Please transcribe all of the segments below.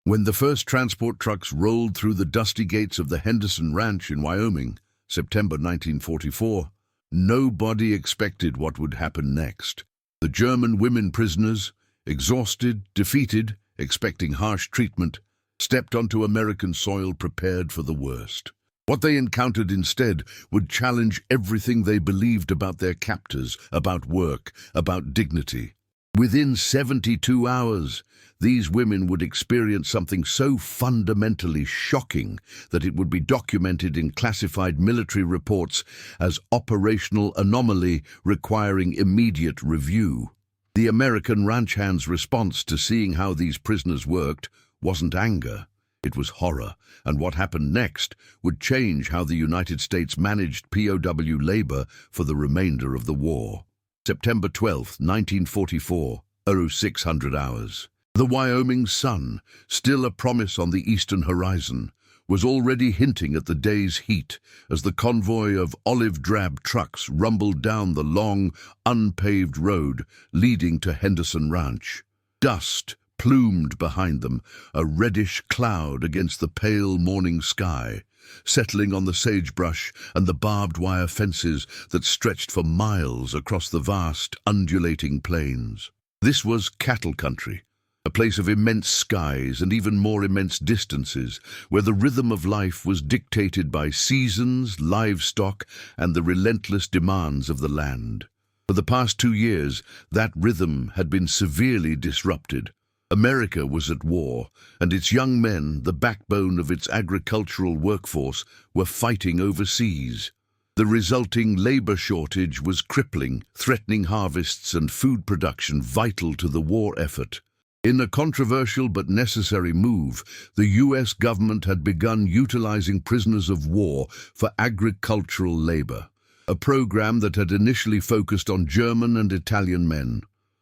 When the first transport trucks rolled through the dusty gates of the Henderson Ranch in Wyoming, September 1944, nobody expected what would happen next. The German women prisoners, exhausted, defeated, expecting harsh treatment, stepped onto American soil prepared for the worst. What they encountered instead would challenge everything they believed about their captors, about work, about dignity. Within 72 hours, these women would experience something so fundamentally shocking that it would be documented in classified military reports as operational anomaly requiring immediate review. The American ranch hands' response to seeing how these prisoners worked wasn't anger, it was horror, and what happened next would change how the United States managed POW labor for the remainder of the war. September 12, 1944, 0600 hours. The Wyoming sun, still a promise on the eastern horizon, was already hinting at the day's heat as the convoy of olive-drab trucks rumbled down the long, unpaved road leading to Henderson Ranch. Dust plumed behind them, a reddish cloud against the pale morning sky, settling on the sagebrush and the barbed wire fences that stretched for miles across the vast, undulating plains. This was cattle country, a place of immense skies and even more immense distances, where the rhythm of life was dictated by seasons, livestock, and the relentless demands of the land. For the past 2 years, that rhythm had been severely disrupted. America was at war, and its young men, the backbone of its agricultural workforce, were fighting overseas. The resulting labor shortage was crippling, threatening harvests and food production vital to the war effort. In a controversial but necessary move, the U.S. government had begun utilizing prisoners of war for agricultural labor, a program that had initially focused on German and Italian men.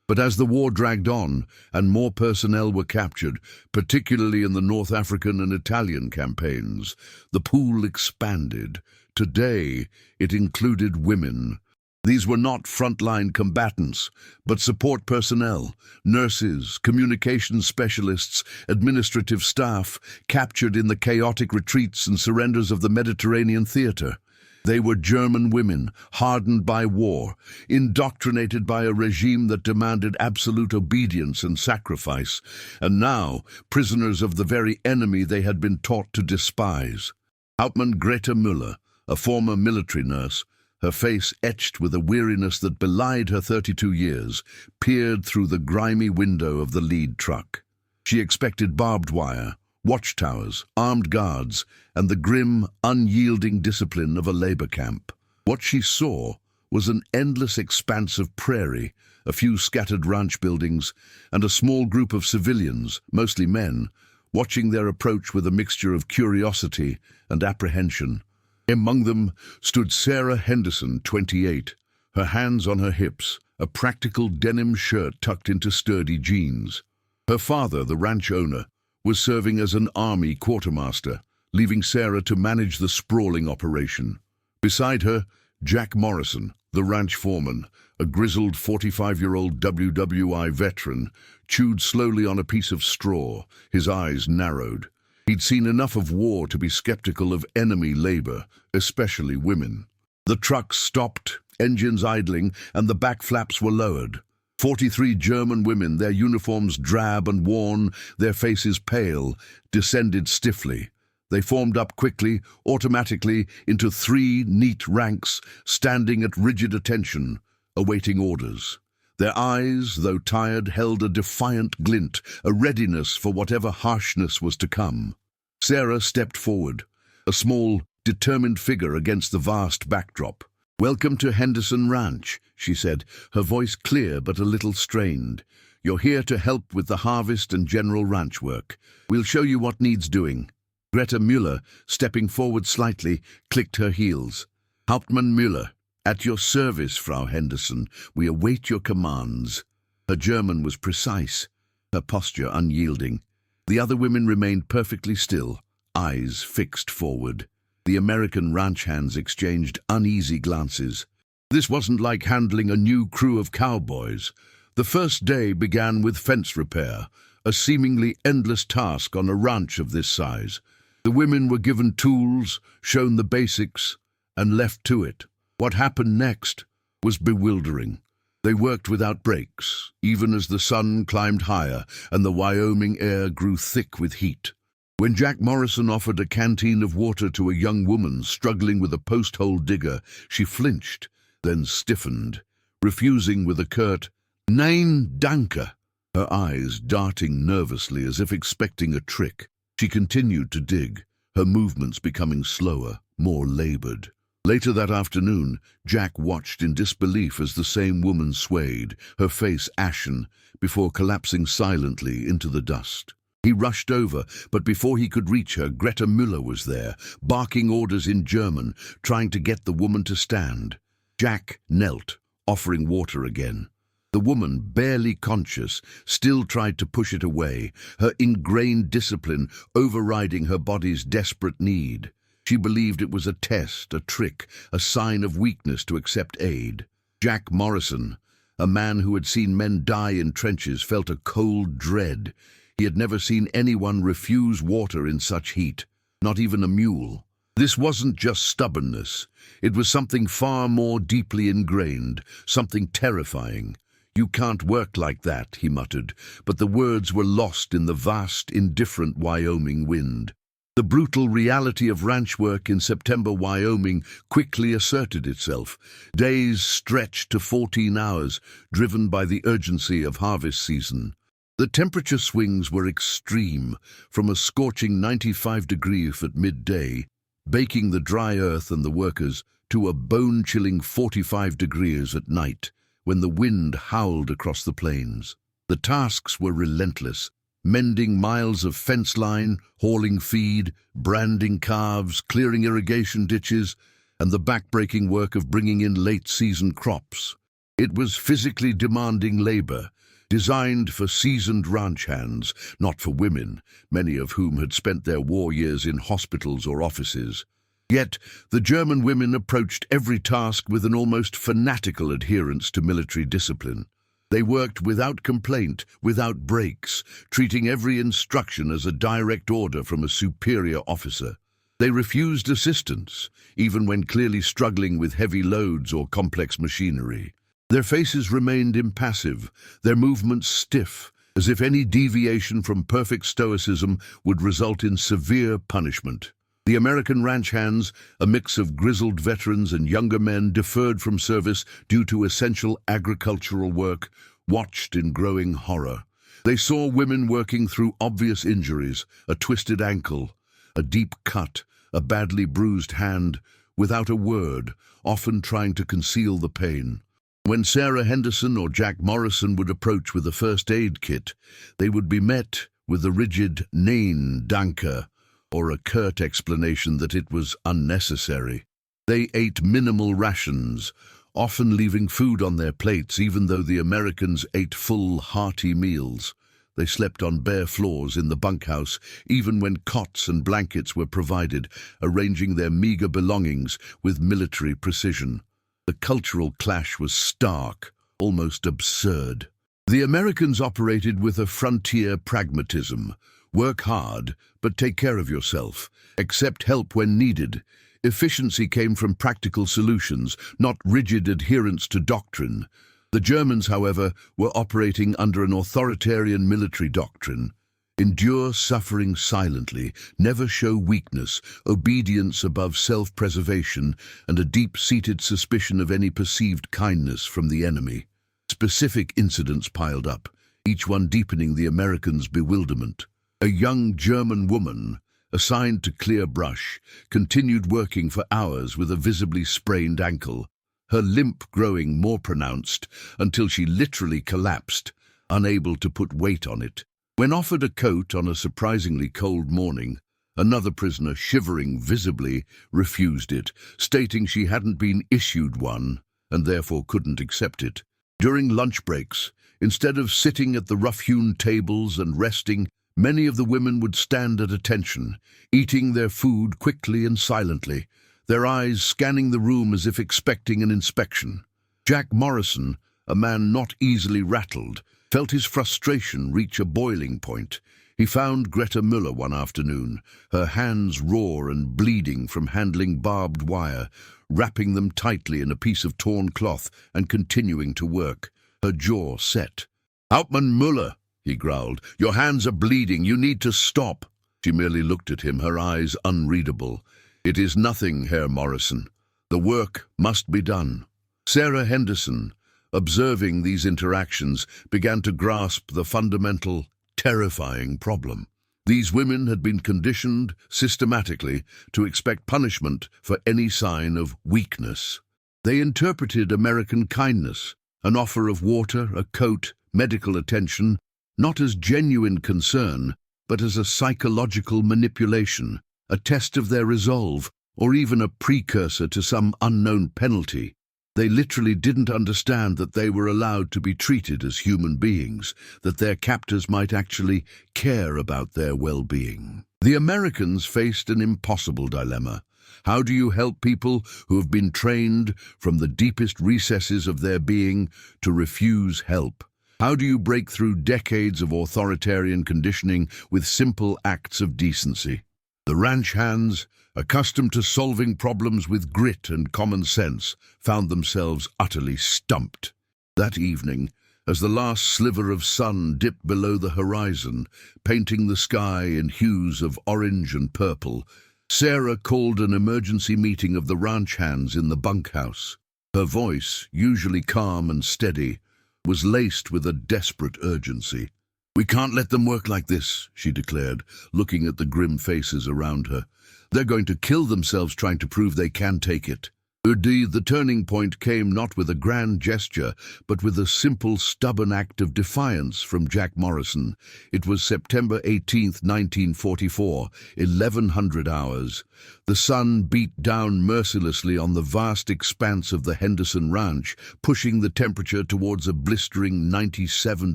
But as the war dragged on and more personnel were captured, particularly in the North African and Italian campaigns, the pool expanded. Today, it included women. These were not frontline combatants, but support personnel, nurses, communications specialists, administrative staff, captured in the chaotic retreats and surrenders of the Mediterranean theater. They were German women, hardened by war, indoctrinated by a regime that demanded absolute obedience and sacrifice, and now prisoners of the very enemy they had been taught to despise. Hauptmann Greta Müller, a former military nurse, her face etched with a weariness that belied her 32 years, peered through the grimy window of the lead truck. She expected barbed wire, watchtowers, armed guards, and the grim, unyielding discipline of a labor camp. What she saw was an endless expanse of prairie, a few scattered ranch buildings, and a small group of civilians, mostly men, watching their approach with a mixture of curiosity and apprehension. Among them stood Sarah Henderson, 28, her hands on her hips, a practical denim shirt tucked into sturdy jeans. Her father, the ranch owner, was serving as an army quartermaster, leaving Sarah to manage the sprawling operation. Beside her, Jack Morrison, the ranch foreman, a grizzled 45-year-old WWI veteran, chewed slowly on a piece of straw, his eyes narrowed. He'd seen enough of war to be skeptical of enemy labor, especially women. The trucks stopped, engines idling, and the back flaps were lowered. 43 German women, their uniforms drab and worn, their faces pale, descended stiffly. They formed up quickly, automatically, into 3 neat ranks, standing at rigid attention, awaiting orders. Their eyes, though tired, held a defiant glint, a readiness for whatever harshness was to come. Sarah stepped forward, a small, determined figure against the vast backdrop. "Welcome to Henderson Ranch," she said, her voice clear but a little strained. "You're here to help with the harvest and general ranch work. We'll show you what needs doing." Greta Müller, stepping forward slightly, clicked her heels. "Hauptmann Müller, at your service, Frau Henderson. We await your commands." Her German was precise, her posture unyielding. The other women remained perfectly still, eyes fixed forward. The American ranch hands exchanged uneasy glances. This wasn't like handling a new crew of cowboys. The first day began with fence repair, a seemingly endless task on a ranch of this size. The women were given tools, shown the basics, and left to it. What happened next was bewildering. They worked without breaks, even as the sun climbed higher and the Wyoming air grew thick with heat. When Jack Morrison offered a canteen of water to a young woman struggling with a post-hole digger, she flinched, then stiffened, refusing with a curt, "Nein, danke," her eyes darting nervously as if expecting a trick. She continued to dig, her movements becoming slower, more labored. Later that afternoon, Jack watched in disbelief as the same woman swayed, her face ashen, before collapsing silently into the dust. He rushed over, but before he could reach her, Greta Müller was there, barking orders in German, trying to get the woman to stand. Jack knelt, offering water again. The woman, barely conscious, still tried to push it away, her ingrained discipline overriding her body's desperate need. She believed it was a test, a trick, a sign of weakness to accept aid. Jack Morrison, a man who had seen men die in trenches, felt a cold dread. He had never seen anyone refuse water in such heat, not even a mule. This wasn't just stubbornness. It was something far more deeply ingrained, something terrifying. "You can't work like that," he muttered, but the words were lost in the vast, indifferent Wyoming wind. The brutal reality of ranch work in September, Wyoming, quickly asserted itself. Days stretched to 14 hours, driven by the urgency of harvest season. The temperature swings were extreme, from a scorching 95 degrees at midday, baking the dry earth and the workers, to a bone-chilling 45 degrees at night, when the wind howled across the plains. The tasks were relentless, mending miles of fence line, hauling feed, branding calves, clearing irrigation ditches, and the back-breaking work of bringing in late-season crops. It was physically demanding labor, designed for seasoned ranch hands, not for women, many of whom had spent their war years in hospitals or offices. Yet, the German women approached every task with an almost fanatical adherence to military discipline. They worked without complaint, without breaks, treating every instruction as a direct order from a superior officer. They refused assistance, even when clearly struggling with heavy loads or complex machinery. Their faces remained impassive, their movements stiff, as if any deviation from perfect stoicism would result in severe punishment. The American ranch hands, a mix of grizzled veterans and younger men deferred from service due to essential agricultural work, watched in growing horror. They saw women working through obvious injuries, a twisted ankle, a deep cut, a badly bruised hand, without a word, often trying to conceal the pain. When Sarah Henderson or Jack Morrison would approach with a first aid kit, they would be met with the rigid "Nein, danke," or a curt explanation that it was unnecessary. They ate minimal rations, often leaving food on their plates even though the Americans ate full, hearty meals. They slept on bare floors in the bunkhouse, even when cots and blankets were provided, arranging their meager belongings with military precision. The cultural clash was stark, almost absurd. The Americans operated with a frontier pragmatism. Work hard, but take care of yourself. Accept help when needed. Efficiency came from practical solutions, not rigid adherence to doctrine. The Germans, however, were operating under an authoritarian military doctrine. Endure suffering silently, never show weakness, obedience above self-preservation, and a deep-seated suspicion of any perceived kindness from the enemy. Specific incidents piled up, each one deepening the Americans' bewilderment. A young German woman, assigned to clear brush, continued working for hours with a visibly sprained ankle, her limp growing more pronounced until she literally collapsed, unable to put weight on it. When offered a coat on a surprisingly cold morning, another prisoner, shivering visibly, refused it, stating she hadn't been issued one and therefore couldn't accept it. During lunch breaks, instead of sitting at the rough-hewn tables and resting, many of the women would stand at attention, eating their food quickly and silently, their eyes scanning the room as if expecting an inspection. Jack Morrison, a man not easily rattled, felt his frustration reach a boiling point. He found Greta Müller one afternoon, her hands raw and bleeding from handling barbed wire, wrapping them tightly in a piece of torn cloth and continuing to work, her jaw set. "Hauptmann Müller," he growled, "your hands are bleeding. You need to stop." She merely looked at him, her eyes unreadable. "It is nothing, Herr Morrison. The work must be done." Sarah Henderson, observing these interactions, began to grasp the fundamental, terrifying problem. These women had been conditioned systematically to expect punishment for any sign of weakness. They interpreted American kindness, an offer of water, a coat, medical attention, not as genuine concern, but as a psychological manipulation, a test of their resolve, or even a precursor to some unknown penalty. They literally didn't understand that they were allowed to be treated as human beings, that their captors might actually care about their well-being. The Americans faced an impossible dilemma. How do you help people who have been trained from the deepest recesses of their being to refuse help? How do you break through decades of authoritarian conditioning with simple acts of decency? The ranch hands, accustomed to solving problems with grit and common sense, found themselves utterly stumped. That evening, as the last sliver of sun dipped below the horizon, painting the sky in hues of orange and purple, Sarah called an emergency meeting of the ranch hands in the bunkhouse. Her voice, usually calm and steady, was laced with a desperate urgency. "We can't let them work like this," she declared, looking at the grim faces around her. "They're going to kill themselves trying to prove they can take it." Indeed, the turning point came not with a grand gesture, but with a simple, stubborn act of defiance from Jack Morrison. It was September 18th, 1944, 1100 hours. The sun beat down mercilessly on the vast expanse of the Henderson Ranch, pushing the temperature towards a blistering 97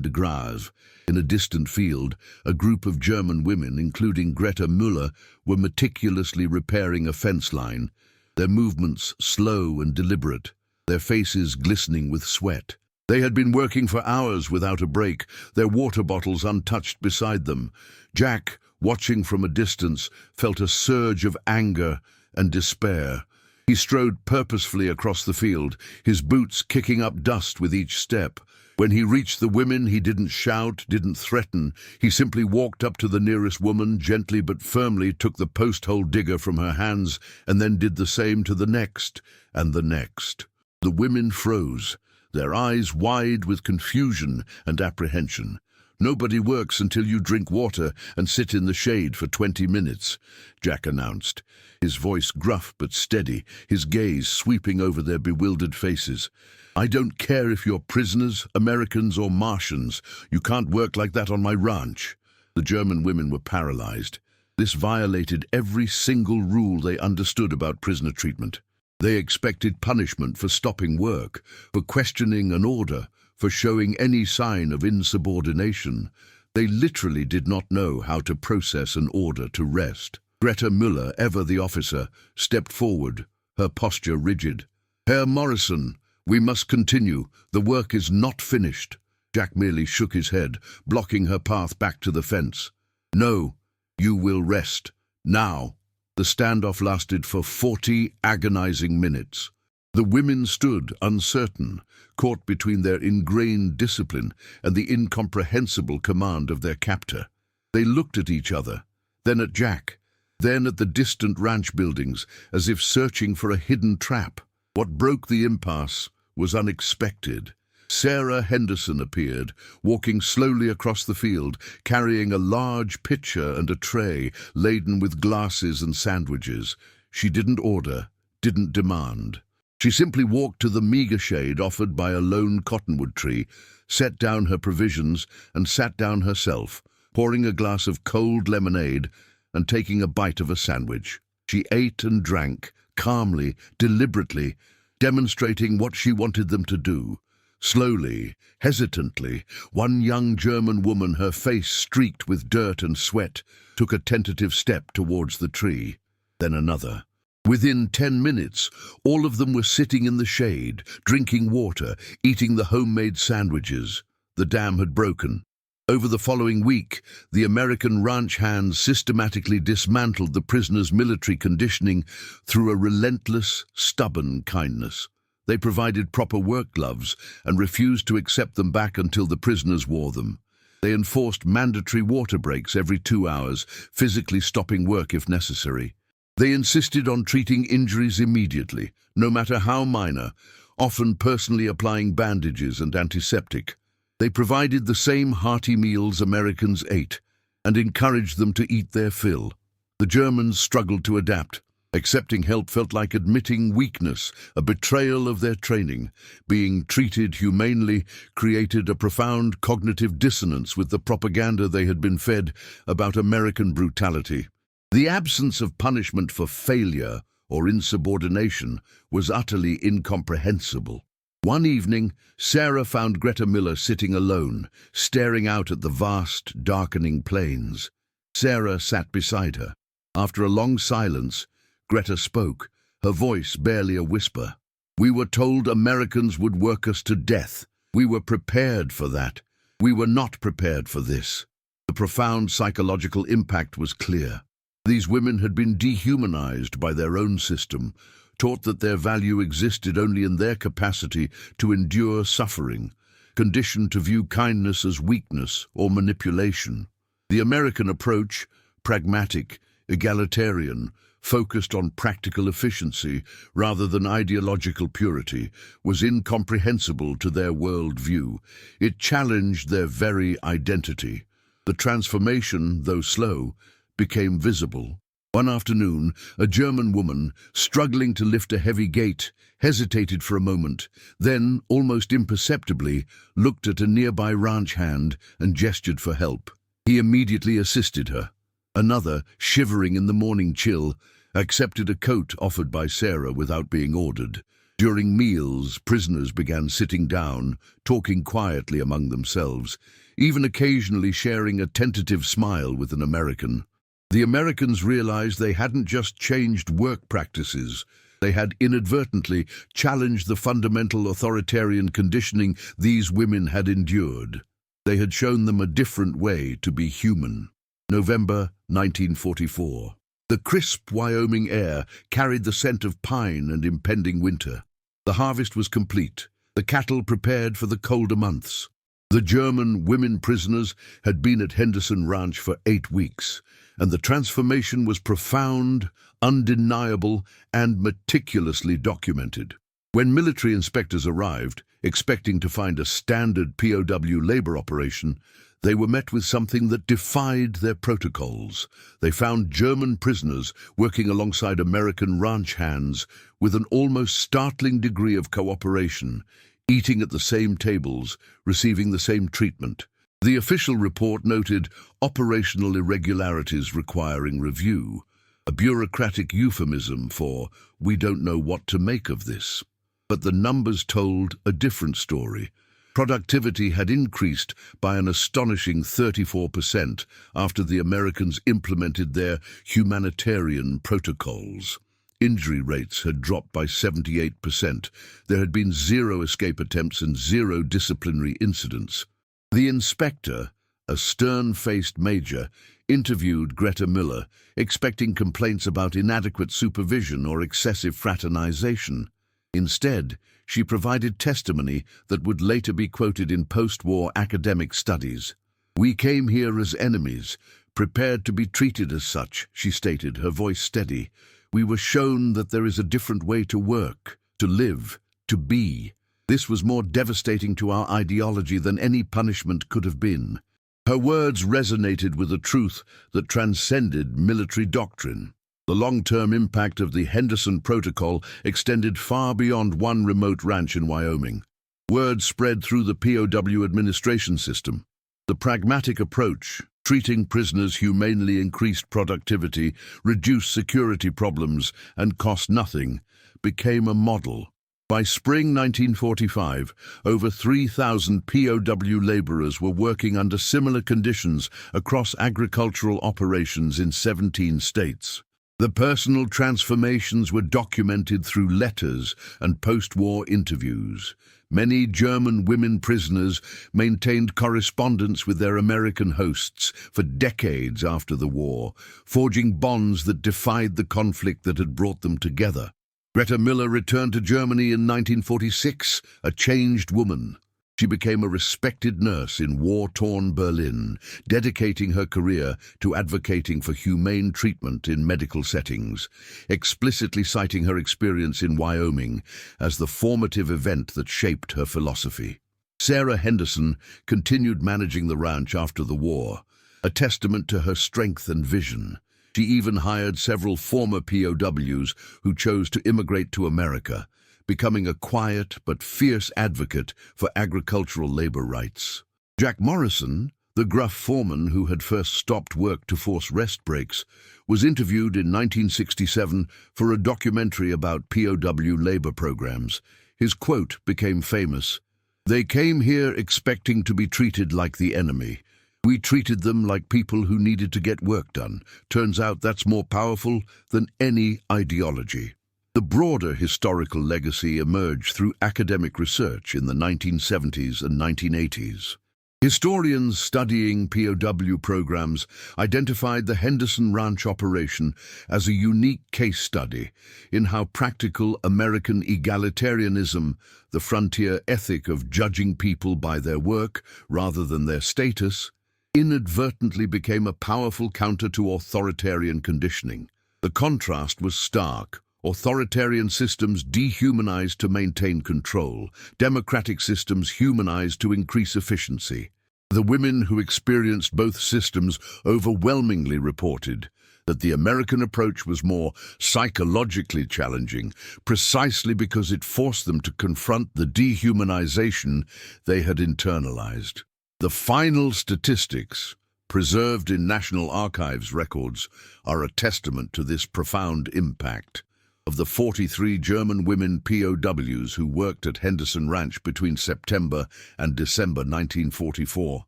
degrees. In a distant field, a group of German women, including Greta Müller, were meticulously repairing a fence line, their movements slow and deliberate, their faces glistening with sweat. They had been working for hours without a break, their water bottles untouched beside them. Jack, watching from a distance, felt a surge of anger and despair. He strode purposefully across the field, his boots kicking up dust with each step. When he reached the women, he didn't shout, didn't threaten. He simply walked up to the nearest woman, gently but firmly took the post-hole digger from her hands, and then did the same to the next, and the next. The women froze, their eyes wide with confusion and apprehension. "Nobody works until you drink water and sit in the shade for 20 minutes, Jack announced, his voice gruff but steady, his gaze sweeping over their bewildered faces. "I don't care if you're prisoners, Americans or Martians. You can't work like that on my ranch." The German women were paralyzed. This violated every single rule they understood about prisoner treatment. They expected punishment for stopping work, for questioning an order, for showing any sign of insubordination. They literally did not know how to process an order to rest. Greta Müller, ever the officer, stepped forward, her posture rigid. "Herr Morrison, we must continue. The work is not finished." Jack merely shook his head, blocking her path back to the fence. "No, you will rest. Now." The standoff lasted for 40 agonizing minutes. The women stood, uncertain, caught between their ingrained discipline and the incomprehensible command of their captor. They looked at each other, then at Jack, then at the distant ranch buildings, as if searching for a hidden trap. What broke the impasse was unexpected. Sarah Henderson appeared, walking slowly across the field, carrying a large pitcher and a tray laden with glasses and sandwiches. She didn't order, didn't demand. She simply walked to the meager shade offered by a lone cottonwood tree, set down her provisions, and sat down herself, pouring a glass of cold lemonade and taking a bite of a sandwich. She ate and drank, calmly, deliberately, demonstrating what she wanted them to do. Slowly, hesitantly, one young German woman, her face streaked with dirt and sweat, took a tentative step towards the tree. Then another. Within 10 minutes, all of them were sitting in the shade, drinking water, eating the homemade sandwiches. the dam had broken. Over the following week, the American ranch hands systematically dismantled the prisoners' military conditioning through a relentless, stubborn kindness. They provided proper work gloves and refused to accept them back until the prisoners wore them. They enforced mandatory water breaks every 2 hours, physically stopping work if necessary. They insisted on treating injuries immediately, no matter how minor, often personally applying bandages and antiseptic. They provided the same hearty meals Americans ate and encouraged them to eat their fill. The Germans struggled to adapt. Accepting help felt like admitting weakness, a betrayal of their training. Being treated humanely created a profound cognitive dissonance with the propaganda they had been fed about American brutality. The absence of punishment for failure or insubordination was utterly incomprehensible. One evening, Sarah found Greta Miller sitting alone, staring out at the vast, darkening plains. Sarah sat beside her. After a long silence, Greta spoke, her voice barely a whisper. "We were told Americans would work us to death. We were prepared for that. We were not prepared for this." The profound psychological impact was clear. These women had been dehumanized by their own system, taught that their value existed only in their capacity to endure suffering, conditioned to view kindness as weakness or manipulation. The American approach, pragmatic, egalitarian, focused on practical efficiency rather than ideological purity, was incomprehensible to their worldview. It challenged their very identity. The transformation, though slow, became visible. One afternoon, a German woman, struggling to lift a heavy gate, hesitated for a moment, then, almost imperceptibly, looked at a nearby ranch hand and gestured for help. He immediately assisted her. Another, shivering in the morning chill, accepted a coat offered by Sarah without being ordered. During meals, prisoners began sitting down, talking quietly among themselves, even occasionally sharing a tentative smile with an American. The Americans realized they hadn't just changed work practices, they had inadvertently challenged the fundamental authoritarian conditioning these women had endured. They had shown them a different way to be human. November 1944. The crisp Wyoming air carried the scent of pine and impending winter. The harvest was complete, the cattle prepared for the colder months. The German women prisoners had been at Henderson Ranch for 8 weeks, and the transformation was profound, undeniable, and meticulously documented. When military inspectors arrived, expecting to find a standard POW labor operation, they were met with something that defied their protocols. They found German prisoners working alongside American ranch hands with an almost startling degree of cooperation, eating at the same tables, receiving the same treatment. The official report noted operational irregularities requiring review, a bureaucratic euphemism for "we don't know what to make of this." But the numbers told a different story. Productivity had increased by an astonishing 34% after the Americans implemented their humanitarian protocols. Injury rates had dropped by 78%. There had been 0 escape attempts and 0 disciplinary incidents. The inspector, a stern-faced major, interviewed Greta Miller, expecting complaints about inadequate supervision or excessive fraternization. Instead, she provided testimony that would later be quoted in post-war academic studies. "We came here as enemies, prepared to be treated as such," she stated, her voice steady. "We were shown that there is a different way to work, to live, to be. This was more devastating to our ideology than any punishment could have been." Her words resonated with a truth that transcended military doctrine. The long-term impact of the Henderson Protocol extended far beyond one remote ranch in Wyoming. Word spread through the POW administration system. The pragmatic approach, treating prisoners humanely, increased productivity, reduced security problems, and cost nothing, became a model. By spring 1945, over 3,000 POW laborers were working under similar conditions across agricultural operations in 17 states. The personal transformations were documented through letters and post-war interviews. Many German women prisoners maintained correspondence with their American hosts for decades after the war, forging bonds that defied the conflict that had brought them together. Greta Miller returned to Germany in 1946, a changed woman. She became a respected nurse in war-torn Berlin, dedicating her career to advocating for humane treatment in medical settings, explicitly citing her experience in Wyoming as the formative event that shaped her philosophy. Sarah Henderson continued managing the ranch after the war, a testament to her strength and vision. She even hired several former POWs who chose to immigrate to America, becoming a quiet but fierce advocate for agricultural labor rights. Jack Morrison, the gruff foreman who had first stopped work to force rest breaks, was interviewed in 1967 for a documentary about POW labor programs. His quote became famous: "They came here expecting to be treated like the enemy. We treated them like people who needed to get work done. Turns out that's more powerful than any ideology." The broader historical legacy emerged through academic research in the 1970s and 1980s. Historians studying POW programs identified the Henderson Ranch operation as a unique case study in how practical American egalitarianism, the frontier ethic of judging people by their work rather than their status, inadvertently became a powerful counter to authoritarian conditioning. The contrast was stark. Authoritarian systems dehumanized to maintain control. Democratic systems humanized to increase efficiency. The women who experienced both systems overwhelmingly reported that the American approach was more psychologically challenging, precisely because it forced them to confront the dehumanization they had internalized. The final statistics, preserved in National Archives records, are a testament to this profound impact. Of the 43 German women POWs who worked at Henderson Ranch between September and December 1944,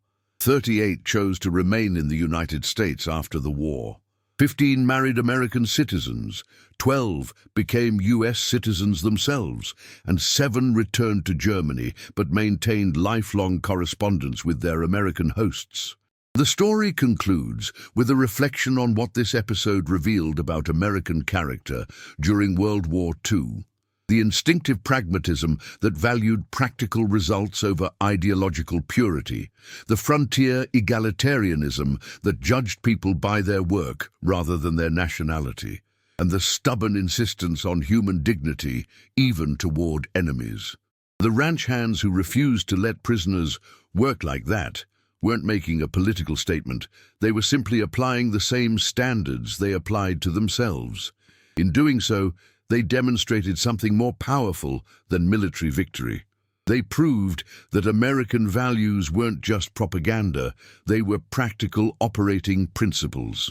38 chose to remain in the United States after the war. 15 married American citizens, 12 became U.S. citizens themselves, and 7 returned to Germany but maintained lifelong correspondence with their American hosts. The story concludes with a reflection on what this episode revealed about American character during World War II. The instinctive pragmatism that valued practical results over ideological purity, the frontier egalitarianism that judged people by their work rather than their nationality, and the stubborn insistence on human dignity even toward enemies. The ranch hands who refused to let prisoners work like that weren't making a political statement. They were simply applying the same standards they applied to themselves. In doing so, they demonstrated something more powerful than military victory. They proved that American values weren't just propaganda, they were practical operating principles.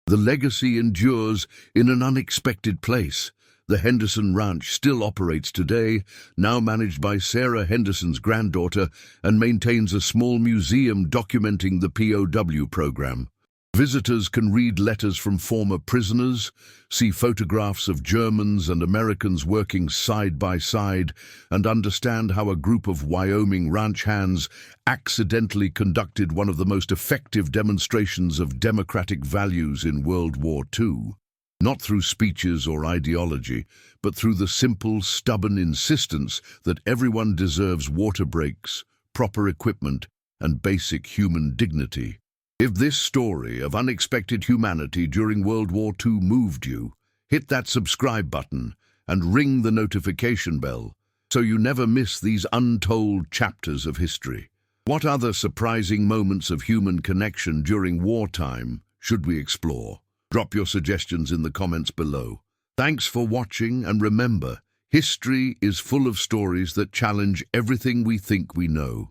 The legacy endures in an unexpected place. The Henderson Ranch still operates today, now managed by Sarah Henderson's granddaughter, and maintains a small museum documenting the POW program. Visitors can read letters from former prisoners, see photographs of Germans and Americans working side by side, and understand how a group of Wyoming ranch hands accidentally conducted one of the most effective demonstrations of democratic values in World War II. Not through speeches or ideology, but through the simple, stubborn insistence that everyone deserves water breaks, proper equipment, and basic human dignity. If this story of unexpected humanity during World War II moved you, hit that subscribe button and ring the notification bell so you never miss these untold chapters of history. What other surprising moments of human connection during wartime should we explore? Drop your suggestions in the comments below. Thanks for watching, and remember, history is full of stories that challenge everything we think we know.